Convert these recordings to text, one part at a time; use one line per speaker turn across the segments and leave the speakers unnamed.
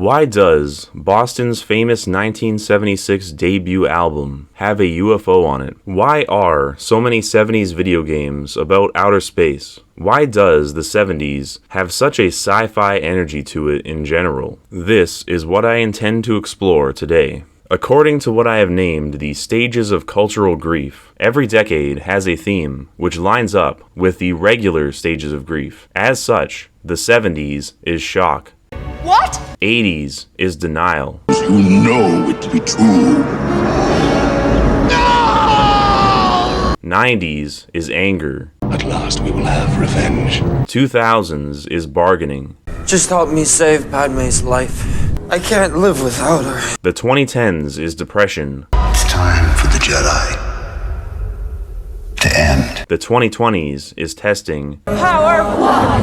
Why does Boston's famous 1976 debut album have a UFO on it? Why are so many 70s video games about outer space? Why does the 70s have such a sci-fi energy to it in general? This is what I intend to explore today. According to what I have named the stages of cultural grief, every decade has a theme which lines up with the regular stages of grief. As such, the 70s is shock.
What?
80s is denial.
You know it to be true.
No!
90s is anger.
At last we will have revenge.
2000s is bargaining.
Just help me save Padme's life. I can't live without her.
The 2010s is depression.
It's time for the Jedi to end.
The 2020s is testing.
Power of one,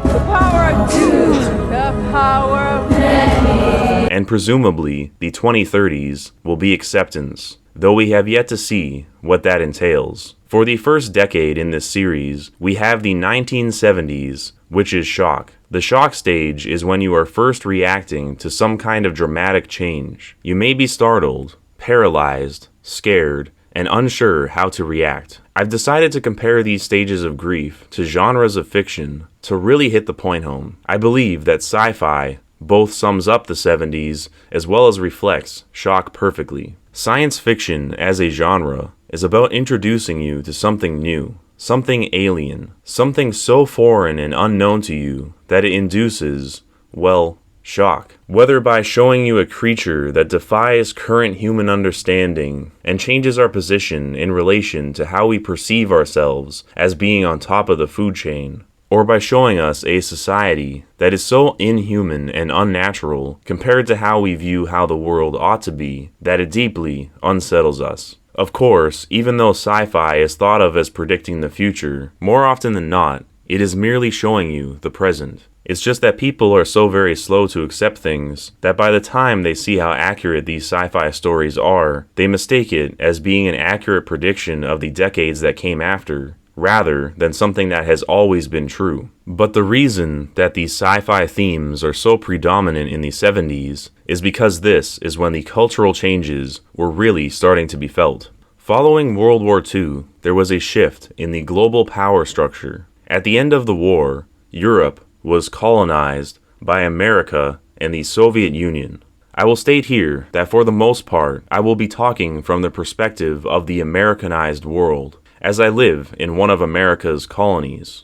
the power of two, the power of many.
And presumably, the 2030s will be acceptance, though we have yet to see what that entails. For the first decade in this series, we have the 1970s, which is shock. The shock stage is when you are first reacting to some kind of dramatic change. You may be startled, paralyzed, scared, and unsure how to react. I've decided to compare these stages of grief to genres of fiction to really hit the point home. I believe that sci-fi both sums up the 70s as well as reflects shock perfectly. Science fiction as a genre is about introducing you to something new, something alien, something so foreign and unknown to you that it induces, well, shock. Whether by showing you a creature that defies current human understanding and changes our position in relation to how we perceive ourselves as being on top of the food chain, or by showing us a society that is so inhuman and unnatural compared to how we view how the world ought to be that it deeply unsettles us. Of course, even though sci-fi is thought of as predicting the future, more often than not, it is merely showing you the present. It's just that people are so very slow to accept things that by the time they see how accurate these sci-fi stories are, they mistake it as being an accurate prediction of the decades that came after, rather than something that has always been true. But the reason that these sci-fi themes are so predominant in the 70s is because this is when the cultural changes were really starting to be felt. Following World War II, there was a shift in the global power structure. At the end of the war, Europe was colonized by America and the Soviet Union. I will state here that for the most part, I will be talking from the perspective of the Americanized world, as I live in one of America's colonies,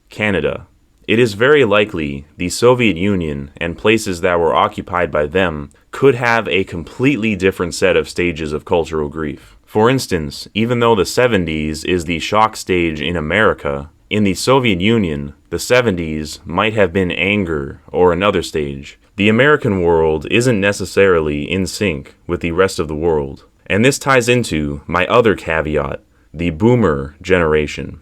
Canada. It is very likely the Soviet Union and places that were occupied by them could have a completely different set of stages of cultural grief. For instance, even though the 70s is the shock stage in America, in the Soviet Union, the 70s might have been anger or another stage. The American world isn't necessarily in sync with the rest of the world. And this ties into my other caveat, the boomer generation.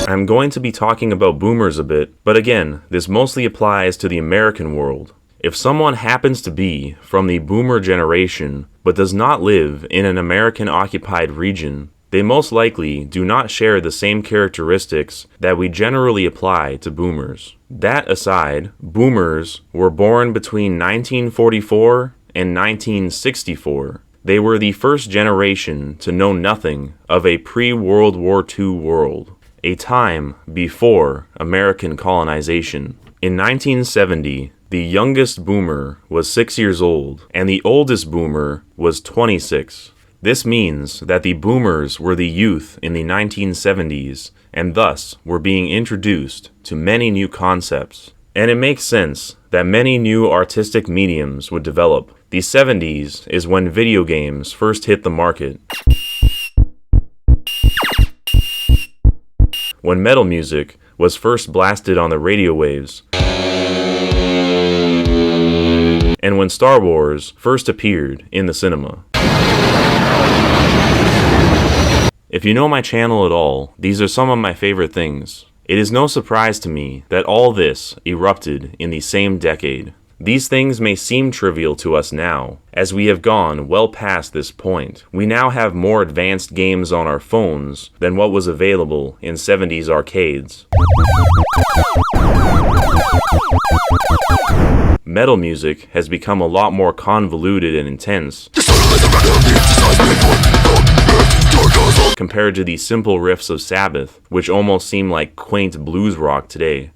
I'm going to be talking about boomers a bit, but again, this mostly applies to the American world. If someone happens to be from the boomer generation, but does not live in an American-occupied region, they most likely do not share the same characteristics that we generally apply to boomers. That aside, boomers were born between 1944 and 1964. They were the first generation to know nothing of a pre-World War II world, a time before American colonization. In 1970, the youngest boomer was 6 years old, and the oldest boomer was 26. This means that the boomers were the youth in the 1970s, and thus were being introduced to many new concepts. And it makes sense that many new artistic mediums would develop. The 70s is when video games first hit the market, when metal music was first blasted on the radio waves, and when Star Wars first appeared in the cinema. If you know my channel at all, these are some of my favorite things. It is no surprise to me that all this erupted in the same decade. These things may seem trivial to us now, as we have gone well past this point. We now have more advanced games on our phones than what was available in 70s arcades. Metal music has become a lot more convoluted and intense compared to the simple riffs of Sabbath, which almost seem like quaint blues rock today.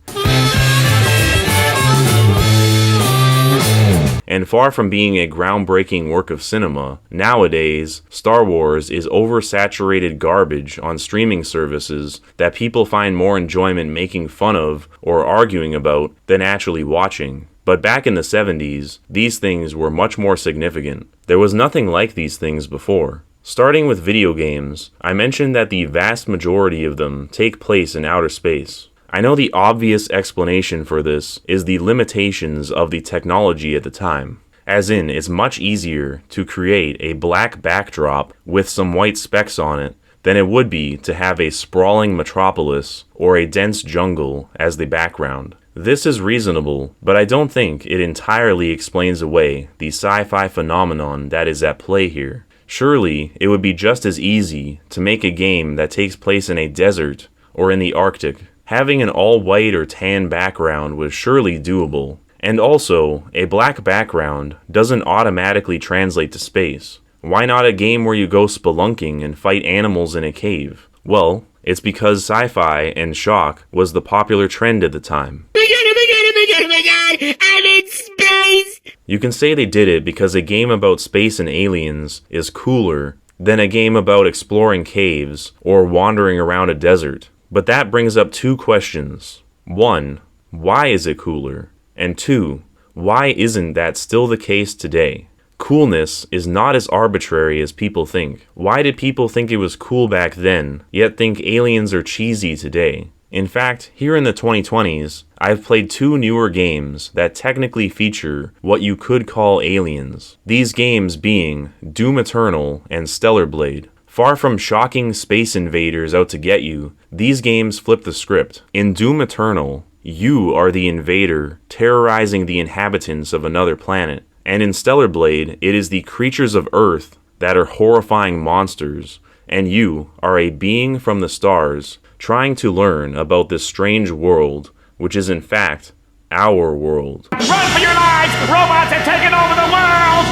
And far from being a groundbreaking work of cinema, nowadays, Star Wars is oversaturated garbage on streaming services that people find more enjoyment making fun of or arguing about than actually watching. But back in the 70s, these things were much more significant. There was nothing like these things before. Starting with video games, I mentioned that the vast majority of them take place in outer space. I know the obvious explanation for this is the limitations of the technology at the time. As in, it's much easier to create a black backdrop with some white specks on it than it would be to have a sprawling metropolis or a dense jungle as the background. This is reasonable, but I don't think it entirely explains away the sci-fi phenomenon that is at play here. Surely, it would be just as easy to make a game that takes place in a desert or in the Arctic. Having an all-white or tan background was surely doable. And also, a black background doesn't automatically translate to space. Why not a game where you go spelunking and fight animals in a cave? Well, it's because sci-fi and shock was the popular trend at the time.
Oh my god, I'm in space!
You can say they did it because a game about space and aliens is cooler than a game about exploring caves or wandering around a desert. But that brings up two questions. 1, why is it cooler? And 2, why isn't that still the case today? Coolness is not as arbitrary as people think. Why did people think it was cool back then, yet think aliens are cheesy today? In fact, here in the 2020s, I've played 2 newer games that technically feature what you could call aliens. These games being Doom Eternal and Stellar Blade. Far from shocking space invaders out to get you, these games flip the script. In Doom Eternal, you are the invader terrorizing the inhabitants of another planet. And in Stellar Blade, it is the creatures of Earth that are horrifying monsters, and you are a being from the stars trying to learn about this strange world, which is in fact our world.
Run for your lives! Robots have taken over the world!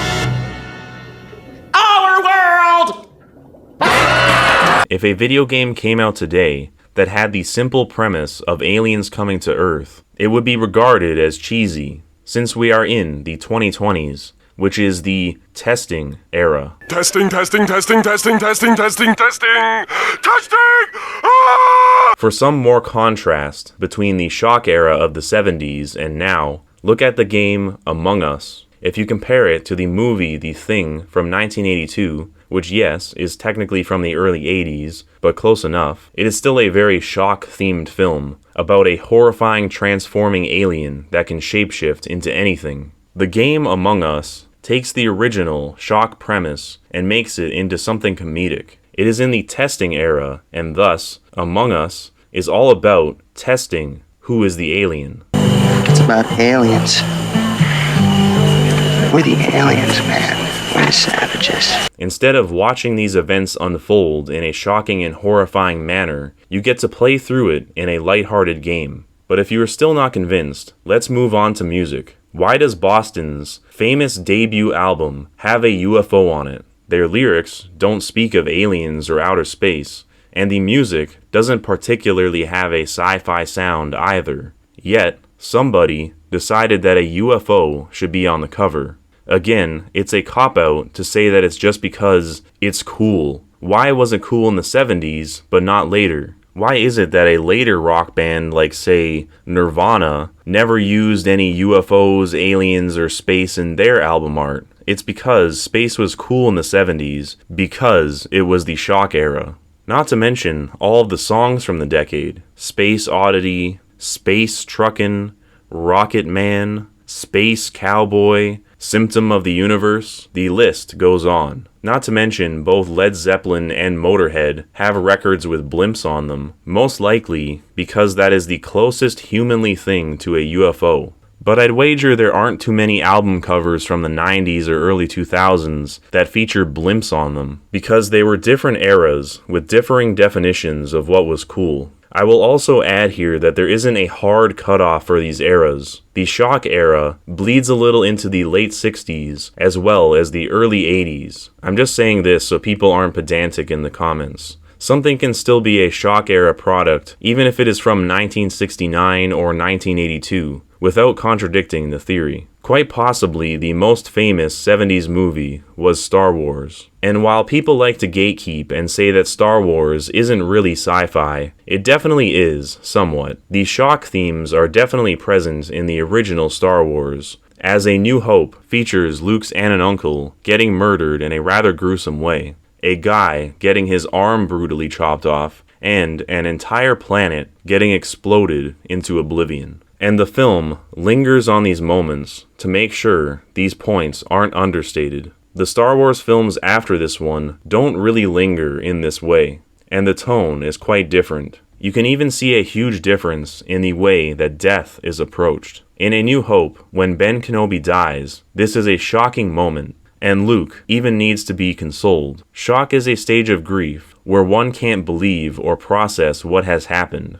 Our world!
If a video game came out today that had the simple premise of aliens coming to Earth, it would be regarded as cheesy, since we are in the 2020s, which is the testing era.
Testing!
For some more contrast between the shock era of the 70s and now, look at the game Among Us. If you compare it to the movie The Thing from 1982, which yes, is technically from the early 80s, but close enough, it is still a very shock-themed film about a horrifying transforming alien that can shapeshift into anything. The game Among Us takes the original shock premise and makes it into something comedic. It is in the testing era, and thus, Among Us is all about testing who is the alien.
It's about aliens. We're the aliens, man. We're the savages.
Instead of watching these events unfold in a shocking and horrifying manner, you get to play through it in a lighthearted game. But if you are still not convinced, let's move on to music. Why does Boston's famous debut album have a UFO on it? Their lyrics don't speak of aliens or outer space, and the music doesn't particularly have a sci-fi sound either. Yet, somebody decided that a UFO should be on the cover. Again, it's a cop-out to say that it's just because it's cool. Why was it cool in the 70s, but not later? Why is it that a later rock band like, say, Nirvana never used any UFOs, aliens, or space in their album art? It's because space was cool in the 70s, because it was the shock era. Not to mention all of the songs from the decade. Space Oddity, Space Truckin', Rocket Man, Space Cowboy, Symptom of the Universe, the list goes on. Not to mention both Led Zeppelin and Motorhead have records with blimps on them, most likely because that is the closest humanly thing to a UFO. But I'd wager there aren't too many album covers from the 90s or early 2000s that feature blimps on them, because they were different eras with differing definitions of what was cool. I will also add here that there isn't a hard cutoff for these eras. The shock era bleeds a little into the late 60s as well as the early 80s. I'm just saying this so people aren't pedantic in the comments. Something can still be a shock era product even if it is from 1969 or 1982, without contradicting the theory. Quite possibly the most famous 70s movie was Star Wars. And while people like to gatekeep and say that Star Wars isn't really sci-fi, it definitely is, somewhat. The shock themes are definitely present in the original Star Wars, as A New Hope features Luke's aunt and uncle getting murdered in a rather gruesome way, a guy getting his arm brutally chopped off, and an entire planet getting exploded into oblivion. And the film lingers on these moments to make sure these points aren't understated. The Star Wars films after this one don't really linger in this way, and the tone is quite different. You can even see a huge difference in the way that death is approached. In A New Hope, when Ben Kenobi dies, this is a shocking moment, and Luke even needs to be consoled. Shock is a stage of grief where one can't believe or process what has happened.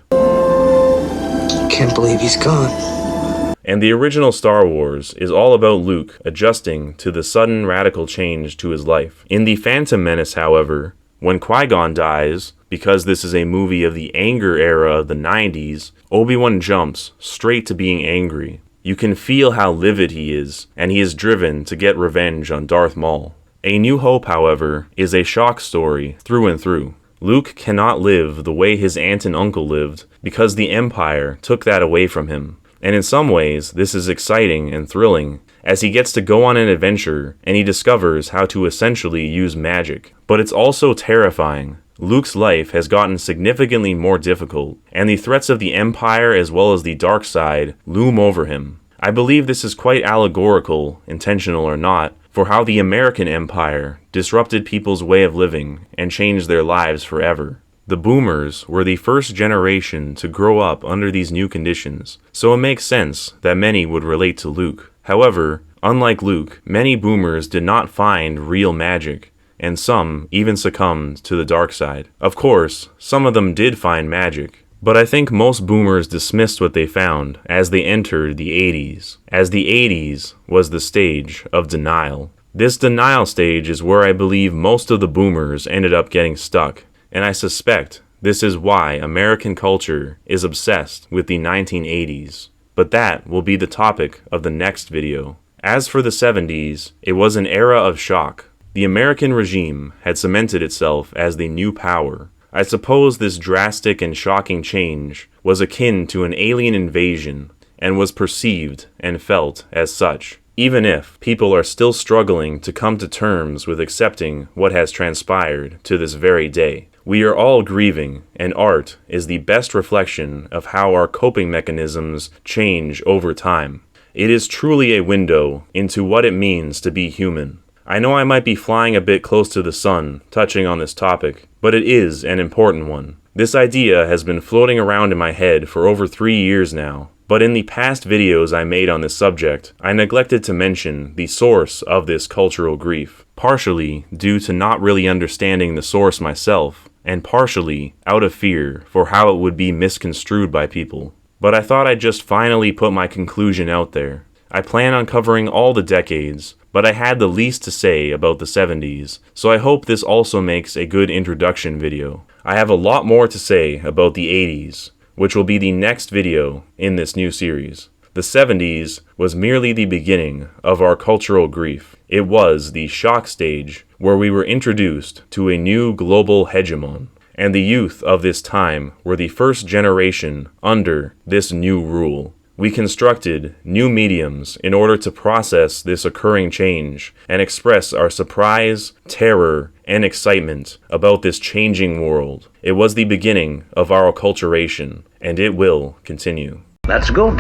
Can't believe he's gone.
And the original Star Wars is all about Luke adjusting to the sudden radical change to his life. In The Phantom Menace, however, when Qui-Gon dies, because this is a movie of the anger era of the 90s, Obi-Wan jumps straight to being angry. You can feel how livid he is, and he is driven to get revenge on Darth Maul. A New Hope, however, is a shock story through and through. Luke cannot live the way his aunt and uncle lived because the Empire took that away from him. And in some ways, this is exciting and thrilling, as he gets to go on an adventure and he discovers how to essentially use magic. But it's also terrifying. Luke's life has gotten significantly more difficult, and the threats of the Empire as well as the dark side loom over him. I believe this is quite allegorical, intentional or not, for how the American Empire disrupted people's way of living and changed their lives forever. The boomers were the first generation to grow up under these new conditions, so it makes sense that many would relate to Luke. However, unlike Luke, many boomers did not find real magic, and some even succumbed to the dark side. Of course, some of them did find magic, but I think most boomers dismissed what they found as they entered the 80s, as the 80s was the stage of denial. This denial stage is where I believe most of the boomers ended up getting stuck, and I suspect this is why American culture is obsessed with the 1980s. But that will be the topic of the next video. As for the 70s, it was an era of shock. The American regime had cemented itself as the new power. I suppose this drastic and shocking change was akin to an alien invasion and was perceived and felt as such, even if people are still struggling to come to terms with accepting what has transpired to this very day. We are all grieving, and art is the best reflection of how our coping mechanisms change over time. It is truly a window into what it means to be human. I know I might be flying a bit close to the sun, touching on this topic, but it is an important one. This idea has been floating around in my head for over 3 years now, but in the past videos I made on this subject, I neglected to mention the source of this cultural grief, partially due to not really understanding the source myself, and partially out of fear for how it would be misconstrued by people. But I thought I'd just finally put my conclusion out there. I plan on covering all the decades, but I had the least to say about the 70s, so I hope this also makes a good introduction video. I have a lot more to say about the 80s, which will be the next video in this new series. The 70s was merely the beginning of our cultural grief. It was the shock stage where we were introduced to a new global hegemon, and the youth of this time were the first generation under this new rule. We constructed new mediums in order to process this occurring change and express our surprise, terror, and excitement about this changing world. It was the beginning of our occulturation, and it will continue.
That's good.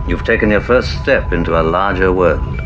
You've taken your first step into a larger world.